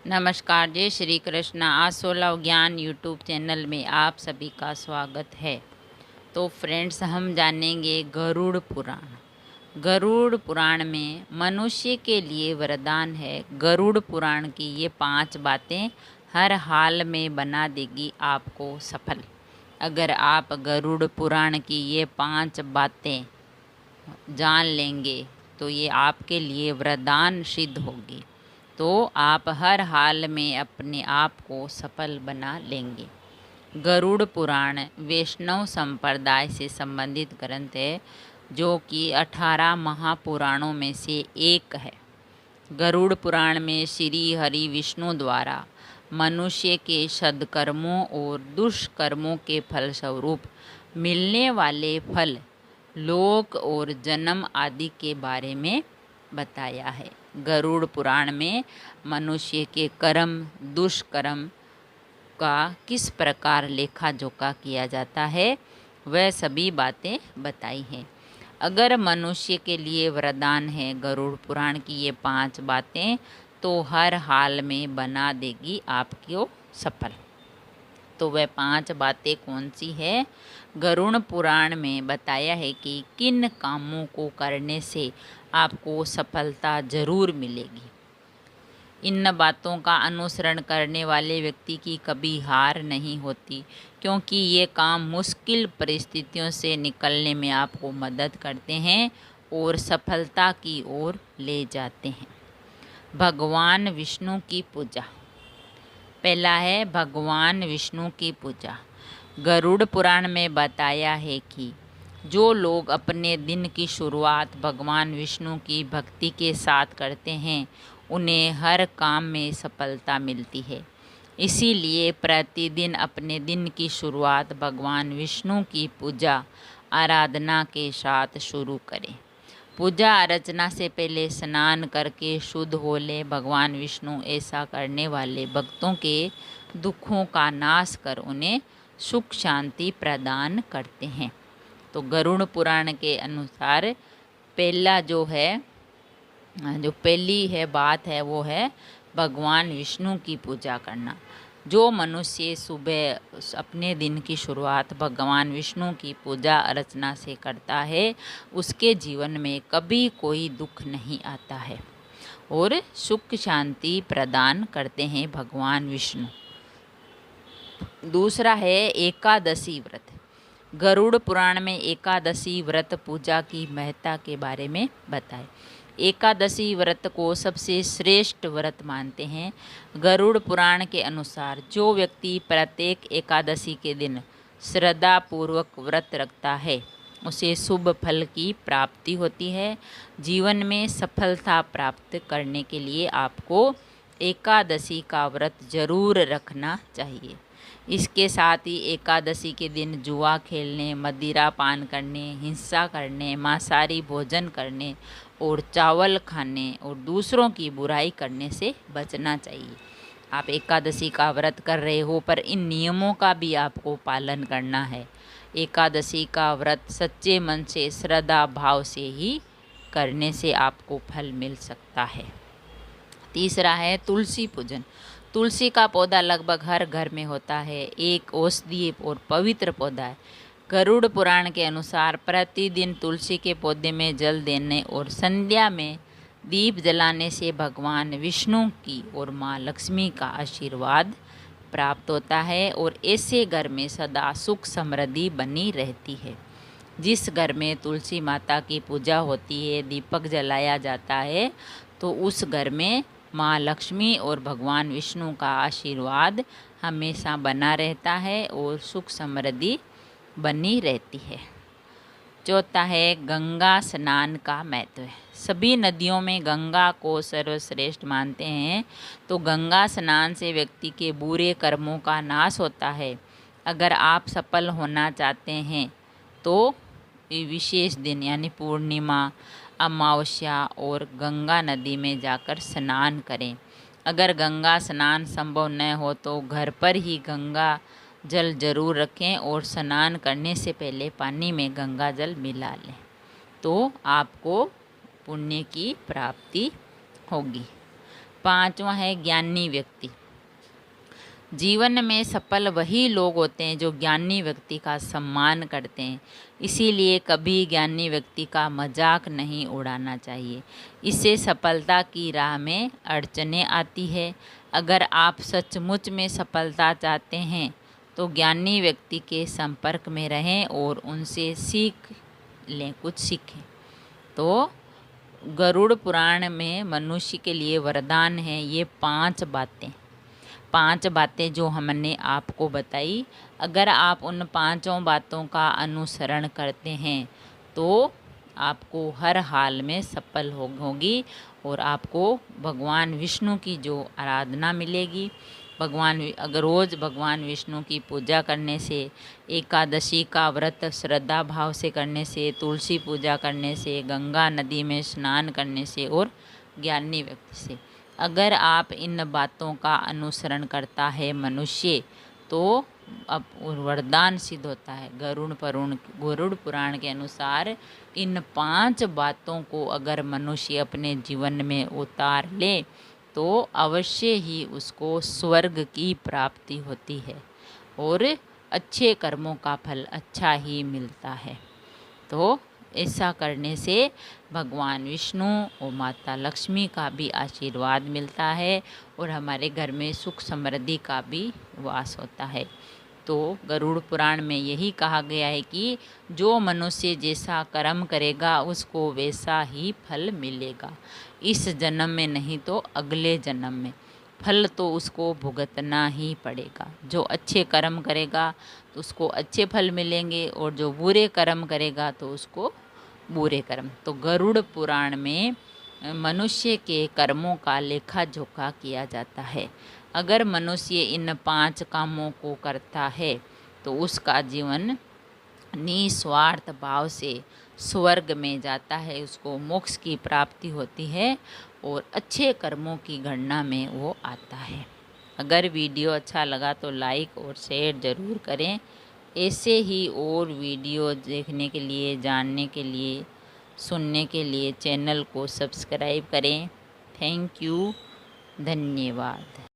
नमस्कार, जय श्री कृष्ण। आज 16 ज्ञान यूट्यूब चैनल में आप सभी का स्वागत है। तो फ्रेंड्स, हम जानेंगे गरुड़ पुराण। गरुड़ पुराण में मनुष्य के लिए वरदान है। गरुड़ पुराण की ये 5 बातें हर हाल में बना देगी आपको सफल। अगर आप गरुड़ पुराण की ये 5 बातें जान लेंगे तो ये आपके लिए वरदान सिद्ध होगी। तो आप हर हाल में अपने आप को सफल बना लेंगे। गरुड़ पुराण वैष्णव संप्रदाय से संबंधित ग्रंथ है, जो कि 18 महापुराणों में से एक है। गरुड़ पुराण में श्री हरि विष्णु द्वारा मनुष्य के सद्कर्मों और दुष्कर्मों के फलस्वरूप मिलने वाले फल, लोक और जन्म आदि के बारे में बताया है। गरुड़ पुराण में मनुष्य के कर्म दुष्कर्म का किस प्रकार लेखा जोखा किया जाता है, वह सभी बातें बताई हैं। अगर मनुष्य के लिए वरदान है गरुड़ पुराण की ये 5 बातें, तो हर हाल में बना देगी आपको सफल। तो वह 5 बातें कौन सी है? गरुड़ पुराण में बताया है कि किन कामों को करने से आपको सफलता जरूर मिलेगी। इन बातों का अनुसरण करने वाले व्यक्ति की कभी हार नहीं होती, क्योंकि ये काम मुश्किल परिस्थितियों से निकलने में आपको मदद करते हैं और सफलता की ओर ले जाते हैं। भगवान विष्णु की पूजा। पहला है भगवान विष्णु की पूजा। गरुड़ पुराण में बताया है कि जो लोग अपने दिन की शुरुआत भगवान विष्णु की भक्ति के साथ करते हैं, उन्हें हर काम में सफलता मिलती है। इसीलिए प्रतिदिन अपने दिन की शुरुआत भगवान विष्णु की पूजा आराधना के साथ शुरू करें। पूजा अर्चना से पहले स्नान करके शुद्ध हो ले। भगवान विष्णु ऐसा करने वाले भक्तों के दुखों का नाश कर उन्हें सुख शांति प्रदान करते हैं। तो गरुड़ पुराण के अनुसार पहला जो पहली है बात है, वो है भगवान विष्णु की पूजा करना। जो मनुष्य सुबह अपने दिन की शुरुआत भगवान विष्णु की पूजा अर्चना से करता है, उसके जीवन में कभी कोई दुख नहीं आता है और सुख शांति प्रदान करते हैं भगवान विष्णु। दूसरा है एकादशी व्रत। गरुड़ पुराण में एकादशी व्रत पूजा की महत्ता के बारे में बताए। एकादशी व्रत को सबसे श्रेष्ठ व्रत मानते हैं। गरुड़ पुराण के अनुसार जो व्यक्ति प्रत्येक एकादशी के दिन श्रद्धापूर्वक व्रत रखता है, उसे शुभ फल की प्राप्ति होती है। जीवन में सफलता प्राप्त करने के लिए आपको एकादशी का व्रत जरूर रखना चाहिए। इसके साथ ही एकादशी के दिन जुआ खेलने, मदिरा पान करने, हिंसा करने, मांसाहारी भोजन करने और चावल खाने और दूसरों की बुराई करने से बचना चाहिए। आप एकादशी का व्रत कर रहे हो, पर इन नियमों का भी आपको पालन करना है। एकादशी का व्रत सच्चे मन से श्रद्धा भाव से ही करने से आपको फल मिल सकता है। तीसरा है तुलसी पूजन। तुलसी का पौधा लगभग हर घर में होता है। एक औषधीय और पवित्र पौधा है। गरुड़ पुराण के अनुसार प्रतिदिन तुलसी के पौधे में जल देने और संध्या में दीप जलाने से भगवान विष्णु की और माँ लक्ष्मी का आशीर्वाद प्राप्त होता है और ऐसे घर में सदा सुख समृद्धि बनी रहती है। जिस घर में तुलसी माता की पूजा होती है, दीपक जलाया जाता है, तो उस घर में माँ लक्ष्मी और भगवान विष्णु का आशीर्वाद हमेशा बना रहता है और सुख समृद्धि बनी रहती है। चौथा है गंगा स्नान का महत्व। सभी नदियों में गंगा को सर्वश्रेष्ठ मानते हैं। तो गंगा स्नान से व्यक्ति के बुरे कर्मों का नाश होता है। अगर आप सफल होना चाहते हैं तो विशेष दिन यानी पूर्णिमा, अमावस्या और गंगा नदी में जाकर स्नान करें। अगर गंगा स्नान संभव न हो तो घर पर ही गंगा जल जरूर रखें और स्नान करने से पहले पानी में गंगा जल मिला लें, तो आपको पुण्य की प्राप्ति होगी। 5वां है ज्ञानी व्यक्ति। जीवन में सफल वही लोग होते हैं जो ज्ञानी व्यक्ति का सम्मान करते हैं। इसीलिए कभी ज्ञानी व्यक्ति का मजाक नहीं उड़ाना चाहिए। इससे सफलता की राह में अड़चनें आती है। अगर आप सचमुच में सफलता चाहते हैं तो ज्ञानी व्यक्ति के संपर्क में रहें और उनसे सीख लें, कुछ सीखें। तो गरुड़ पुराण में मनुष्य के लिए वरदान है ये 5 बातें जो हमने आपको बताई। अगर आप उन 5 बातों का अनुसरण करते हैं तो आपको हर हाल में सफल होगी और आपको भगवान विष्णु की जो आराधना मिलेगी। अगर रोज़ भगवान विष्णु की पूजा करने से, एकादशी का व्रत श्रद्धा भाव से करने से, तुलसी पूजा करने से, गंगा नदी में स्नान करने से और ज्ञानी व्यक्ति से, अगर आप इन बातों का अनुसरण करता है मनुष्य तो अब वरदान सिद्ध होता है। गरुड़ पुराण के अनुसार इन 5 बातों को अगर मनुष्य अपने जीवन में उतार ले तो अवश्य ही उसको स्वर्ग की प्राप्ति होती है और अच्छे कर्मों का फल अच्छा ही मिलता है। तो ऐसा करने से भगवान विष्णु और माता लक्ष्मी का भी आशीर्वाद मिलता है और हमारे घर में सुख समृद्धि का भी वास होता है। तो गरुड़ पुराण में यही कहा गया है कि जो मनुष्य जैसा कर्म करेगा उसको वैसा ही फल मिलेगा, इस जन्म में नहीं तो अगले जन्म में। फल तो उसको भुगतना ही पड़ेगा। जो अच्छे कर्म करेगा तो उसको अच्छे फल मिलेंगे और जो बुरे कर्म करेगा तो उसको बुरे कर्म। तो गरुड़ पुराण में मनुष्य के कर्मों का लेखा जोखा किया जाता है। अगर मनुष्य इन 5 कामों को करता है तो उसका जीवन निस्वार्थ भाव से स्वर्ग में जाता है, उसको मोक्ष की प्राप्ति होती है और अच्छे कर्मों की गणना में वो आता है। अगर वीडियो अच्छा लगा तो लाइक और शेयर ज़रूर करें। ऐसे ही और वीडियो देखने के लिए, जानने के लिए, सुनने के लिए चैनल को सब्सक्राइब करें। थैंक यू, धन्यवाद।